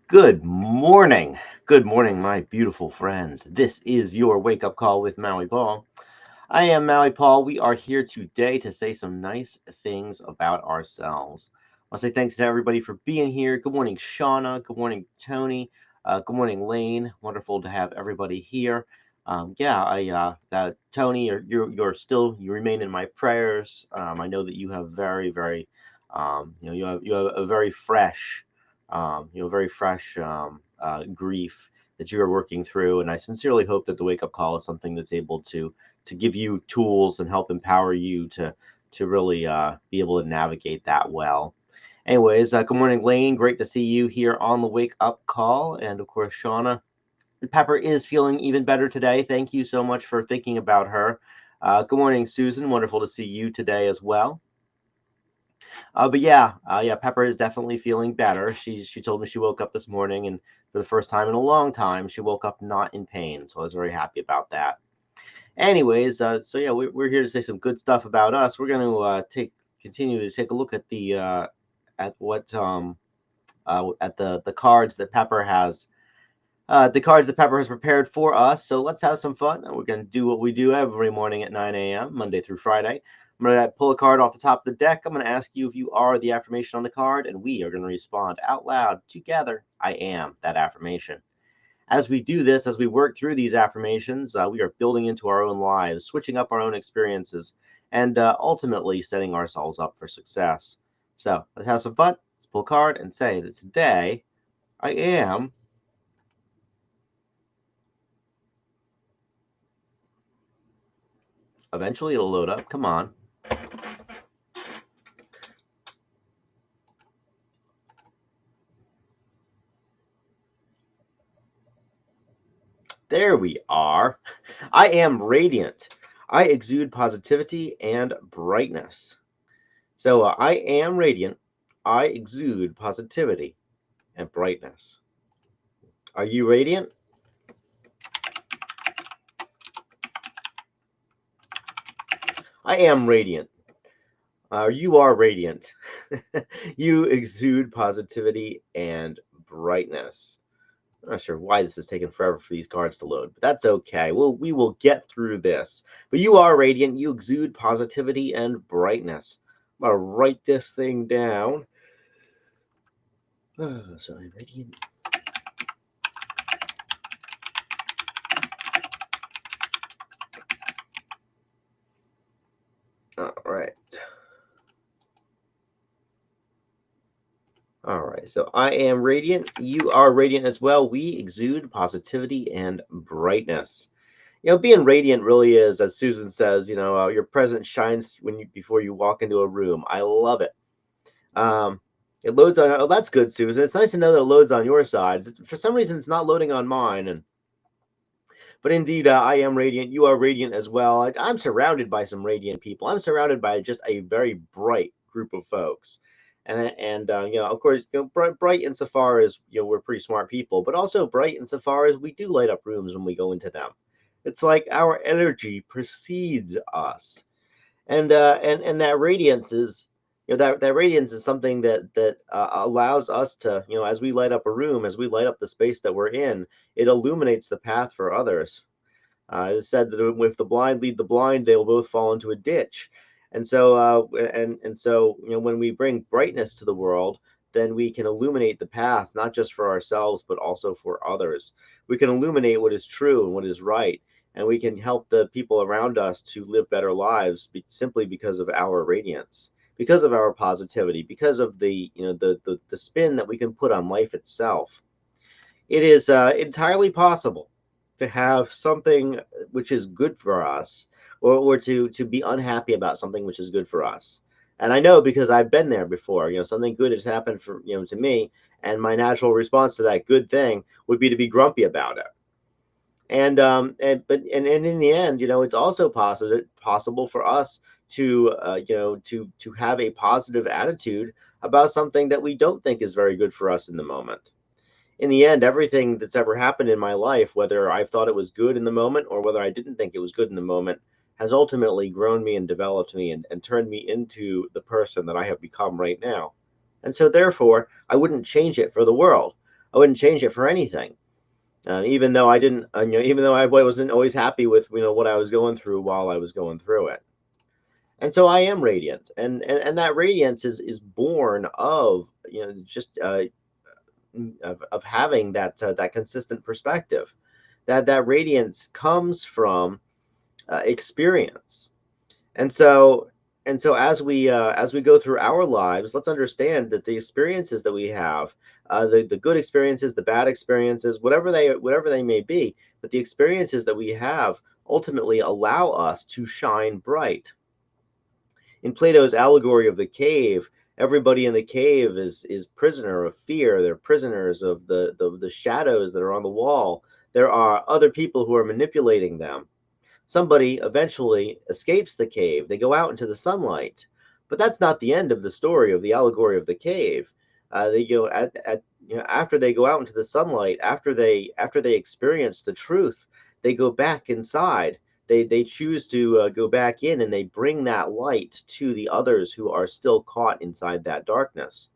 Good morning. Good morning, my beautiful friends. This is your wake up call with Maui Paul. I am Maui Paul. We are here today to say some nice things about ourselves. I'll say thanks to everybody for being here. Good morning, Shauna. Good morning, Tony. Good morning, Lane. Wonderful to have everybody here. Tony, you remain in my prayers. I know that you have you have a very fresh, grief that you are working through, and I sincerely hope that the wake up call is something that's able to give you tools and help empower you to really be able to navigate that well. Anyways, good morning, Lane. Great to see you here on the wake up call, and of course, Shauna. Pepper is feeling even better today. Thank you so much for thinking about her. Good morning, Susan. Wonderful to see you today as well. But Pepper is definitely feeling better. She told me she woke up this morning, and for the first time in a long time, she woke up not in pain. So I was very happy about that. Anyways, we're here to say some good stuff about us. We're going to continue to take a look at the cards that Pepper has. The cards that Pepper has prepared for us. So let's have some fun. We're going to do what we do every morning at 9 a.m., Monday through Friday. I'm going to pull a card off the top of the deck. I'm going to ask you if you are the affirmation on the card, and we are going to respond out loud together. I am that affirmation. As we do this, as we work through these affirmations, we are building into our own lives, switching up our own experiences, and ultimately setting ourselves up for success. So let's have some fun. Let's pull a card and say that today I am. Eventually it'll load up. Come on. There we are. I am radiant. I exude positivity and brightness. So I am radiant. I exude positivity and brightness. Are you radiant? I am radiant. You are radiant. You exude positivity and brightness. I'm not sure why this is taking forever for these cards to load, but that's okay. We will get through this. But you are radiant. You exude positivity and brightness. I'm gonna write this thing down. So I'm radiant. All right. All right. So I am radiant. You are radiant as well. We exude positivity and brightness. Being radiant really is, as Susan says, your presence shines before you walk into a room. I love it. Um, it loads on. Oh, that's good, Susan. It's nice to know that it loads on your side. For some reason, it's not loading on mine. But indeed, I am radiant. You are radiant as well. I'm surrounded by some radiant people. I'm surrounded by just a very bright group of folks. And of course, bright insofar as we're pretty smart people, but also bright insofar as we do light up rooms when we go into them. It's like our energy precedes us, and that radiance is that radiance is something that allows us to, as we light up a room, as we light up the space that we're in, it illuminates the path for others. It's said that if the blind lead the blind, they will both fall into a ditch. And so when we bring brightness to the world, then we can illuminate the path not just for ourselves but also for others. We can illuminate what is true and what is right, and we can help the people around us to live better lives simply because of our radiance, because of our positivity, because of the spin that we can put on life itself. It is entirely possible to have something which is good for us, or to be unhappy about something which is good for us. And I know because I've been there before. Something good has happened to me, and my natural response to that good thing would be to be grumpy about it. And in the end, it's also possible for us to to have a positive attitude about something that we don't think is very good for us in the moment. In the end, everything that's ever happened in my life, whether I thought it was good in the moment or whether I didn't think it was good in the moment, has ultimately grown me and developed me and turned me into the person that I have become right now. And so therefore, I wouldn't change it for the world. I wouldn't change it for anything. Even though I didn't, even though I wasn't always happy with what I was going through while I was going through it. And so I am radiant, and that radiance is born of just of having that consistent perspective. That radiance comes from experience. And so and so as we go through our lives, let's understand that the experiences that we have, the good experiences, the bad experiences, whatever they may be, but the experiences that we have ultimately allow us to shine bright. In Plato's allegory of the cave, everybody in the cave is prisoner of fear. They're prisoners of the shadows that are on the wall. There are other people who are manipulating them. Somebody eventually escapes the cave. They go out into the sunlight. But that's not the end of the story of the allegory of the cave. They go after they go out into the sunlight, after they experience the truth, they go back inside. They choose to go back in, and they bring that light to the others who are still caught inside that darkness.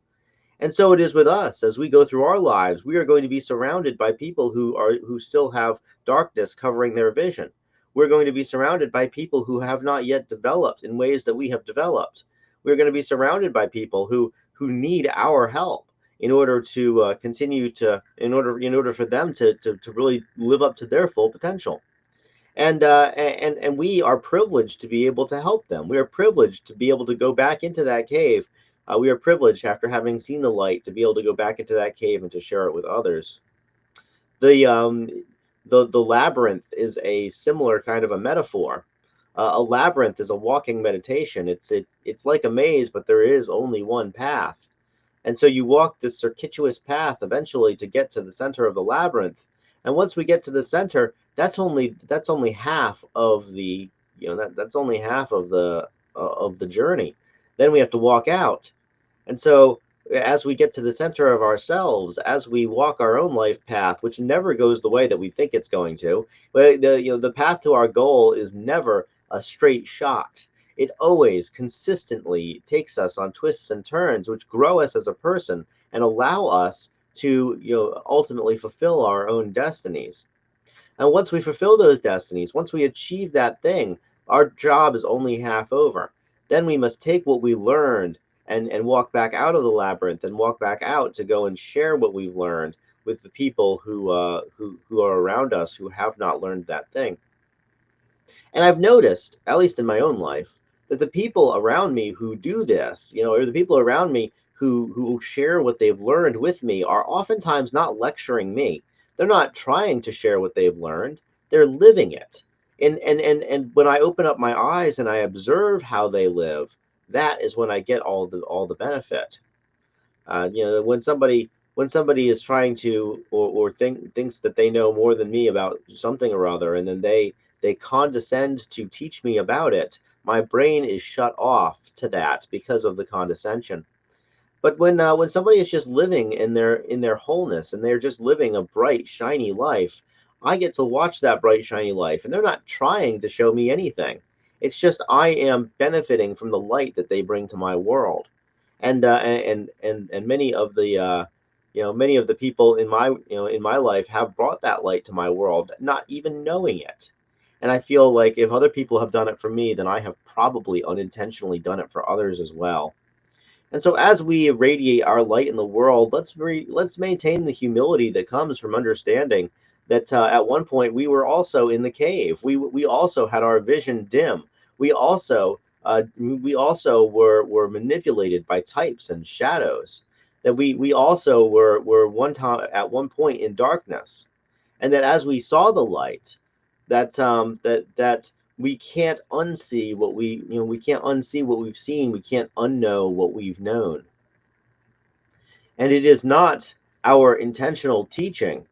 And so it is with us as we go through our lives. We are going to be surrounded by people who still have darkness covering their vision. We're going to be surrounded by people who have not yet developed in ways that we have developed. We're going to be surrounded by people who need our help in order to continue to in order for them to really live up to their full potential. And we are privileged to be able to help them. We are privileged to be able to go back into that cave. We are privileged, after having seen the light, to be able to go back into that cave and to share it with others. The um the the labyrinth is a similar kind of a metaphor. A labyrinth is a walking meditation. It's like a maze, but there is only one path. And so you walk this circuitous path eventually to get to the center of the labyrinth. And once we get to the center, that's only half of the that's only half of the journey. Then we have to walk out. And so as we get to the center of ourselves, as we walk our own life path, which never goes the way that we think it's going to, but the path to our goal is never a straight shot. It always consistently takes us on twists and turns, which grow us as a person and allow us to ultimately fulfill our own destinies. And once we fulfill those destinies, once we achieve that thing, our job is only half over. Then we must take what we learned and walk back out of the labyrinth and walk back out to go and share what we've learned with the people who are around us who have not learned that thing. And I've noticed, at least in my own life, that the people around me who do this, or the people around me who share what they've learned with me, are oftentimes not lecturing me. They're not trying to share what they've learned. They're living it. And when I open up my eyes and I observe how they live, that is when I get all the benefit. When somebody is trying to or thinks that they know more than me about something or other, and then they condescend to teach me about it, my brain is shut off to that because of the condescension. But when somebody is just living in their wholeness, and they're just living a bright, shiny life, I get to watch that bright, shiny life, and they're not trying to show me anything. It's just I am benefiting from the light that they bring to my world. And many of the people in my life have brought that light to my world, not even knowing it. And I feel like if other people have done it for me, then I have probably unintentionally done it for others as well. And so, as we radiate our light in the world, let's maintain the humility that comes from understanding that at one point we were also in the cave. We also had our vision dim. We also were manipulated by types and shadows. That we also were one time at one point in darkness, and that as we saw the light, that we can't unsee what we can't unsee what we've seen. We can't unknow what we've known. And it is not our intentional teaching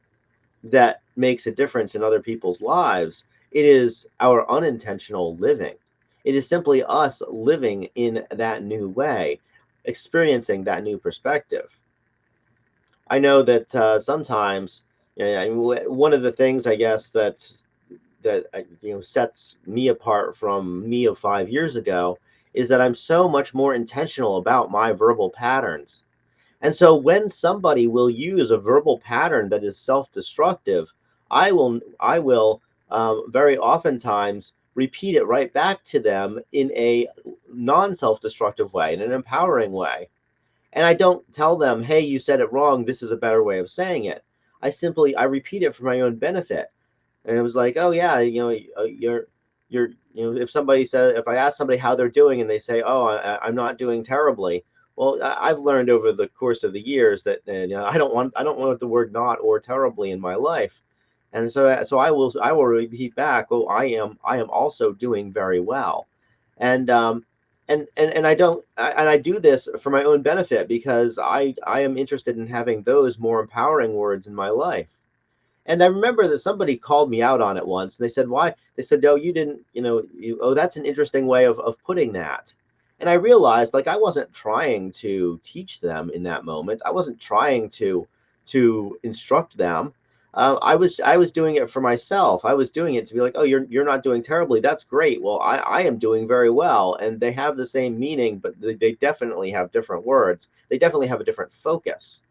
that makes a difference in other people's lives. It is our unintentional living. It is simply us living in that new way, experiencing that new perspective. I know that sometimes, one of the things, I guess, that sets me apart from me of 5 years ago is that I'm so much more intentional about my verbal patterns. And so when somebody will use a verbal pattern that is self-destructive, I will very oftentimes repeat it right back to them in a non-self-destructive way, in an empowering way. And I don't tell them, "Hey, you said it wrong. This is a better way of saying it." I repeat it for my own benefit. And it was like, "Oh yeah, if somebody said, if I ask somebody how they're doing and they say, oh, I'm not doing terribly." Well, I've learned over the course of the years that I don't want the word not or terribly in my life. And so I will repeat back, "Oh, I am also doing very well." And I do this for my own benefit because I am interested in having those more empowering words in my life. And I remember that somebody called me out on it once. And they said, "Why?" They said, "No, you didn't, oh, that's an interesting way of putting that." And I realized, like, I wasn't trying to teach them in that moment. I wasn't trying to instruct them. I was doing it for myself. I was doing it to be like, "Oh, you're not doing terribly. That's great. Well, I am doing very well." And they have the same meaning, but they definitely have different words. They definitely have a different focus.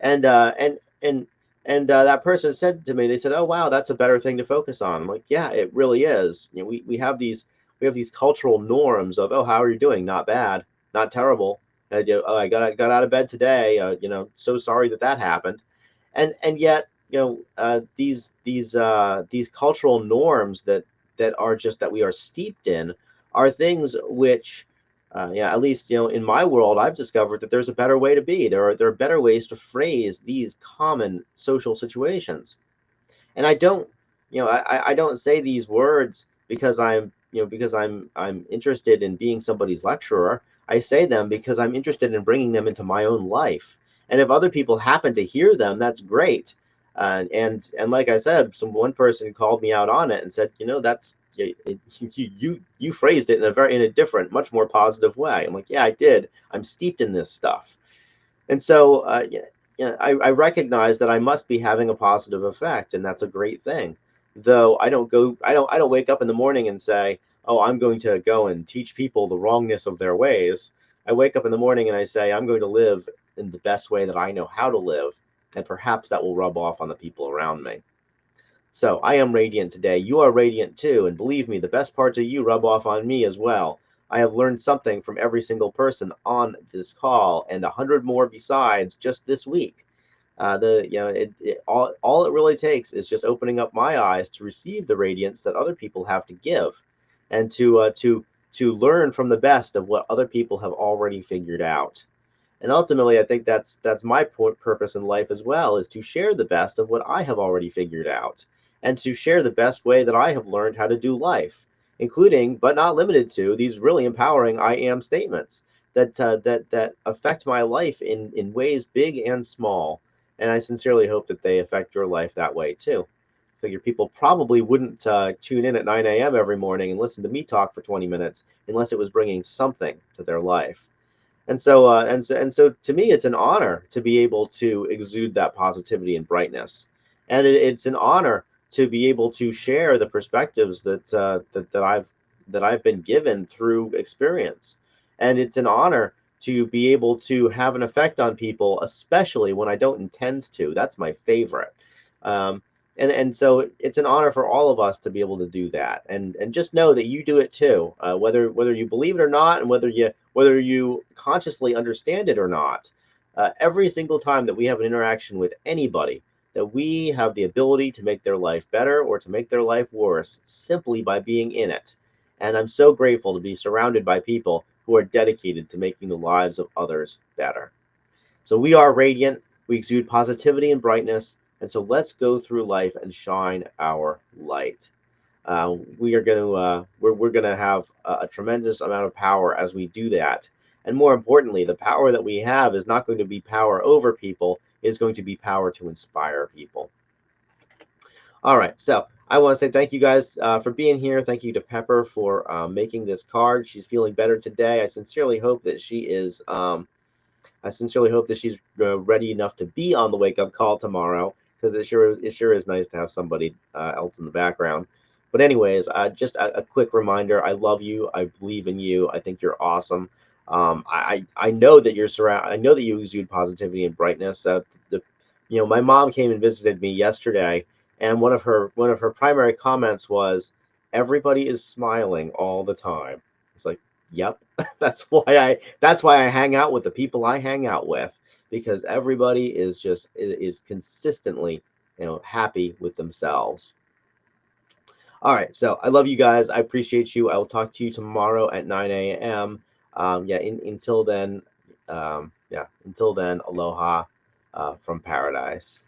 And that person said to me, they said, "Oh wow, that's a better thing to focus on." I'm like, "Yeah, it really is." We have these cultural norms of, "Oh, how are you doing? Not bad, not terrible." "Oh, I got out of bed today. So sorry that happened." And yet, these cultural norms that are just that we are steeped in are things which, yeah, at least in my world, I've discovered that there's a better way to be. There are better ways to phrase these common social situations. And I don't say these words because I'm interested in being somebody's lecturer. I say them because I'm interested in bringing them into my own life. And if other people happen to hear them, that's great. And like I said, one person called me out on it and said, that's you phrased it in a different, much more positive way. I'm like, "Yeah, I did. I'm steeped in this stuff." And so, yeah, I recognize that I must be having a positive effect, and that's a great thing. Though I don't wake up in the morning and say, "Oh, I'm going to go and teach people the wrongness of their ways." I wake up in the morning and I say, "I'm going to live in the best way that I know how to live, and perhaps that will rub off on the people around me." So I am radiant today. You are radiant too. And believe me, the best parts of you rub off on me as well. I have learned something from every single person on this call and 100 more besides just this week. All it really takes is just opening up my eyes to receive the radiance that other people have to give, and to learn from the best of what other people have already figured out. And ultimately, I think that's my purpose in life as well, is to share the best of what I have already figured out, and to share the best way that I have learned how to do life, including but not limited to these really empowering "I am" statements that affect my life in ways big and small. And I sincerely hope that they affect your life that way too. Figure people probably wouldn't tune in at 9 a.m. every morning and listen to me talk for 20 minutes unless it was bringing something to their life. And so to me, it's an honor to be able to exude that positivity and brightness, and it's an honor to be able to share the perspectives that I've been given through experience, and it's an honor to be able to have an effect on people, especially when I don't intend to. That's my favorite. Um, and so it's an honor for all of us to be able to do that, and just know that you do it too, whether you believe it or not, and whether you consciously understand it or not. Every single time that we have an interaction with anybody, that we have the ability to make their life better or to make their life worse simply by being in it. And I'm so grateful to be surrounded by people who are dedicated to making the lives of others better. So we are radiant, we exude positivity and brightness, and so let's go through life and shine our light. We're going to have a tremendous amount of power as we do that. And more importantly, the power that we have is not going to be power over people, it's going to be power to inspire people. All right, so I want to say thank you guys for being here. Thank you to Pepper for making this card. She's feeling better today. I sincerely hope that she's ready enough to be on the wake up call tomorrow, because it sure is nice to have somebody else in the background. But anyways, just a quick reminder: I love you. I believe in you. I think you're awesome. I know that you're surround. I know that you exude positivity and brightness. My mom came and visited me yesterday, and one of her primary comments was, "Everybody is smiling all the time." It's like, yep, that's why I hang out with the people I hang out with, because everybody is consistently, happy with themselves. All right. So I love you guys. I appreciate you. I will talk to you tomorrow at 9 a.m. Yeah. Until then, yeah. Until then, aloha from paradise.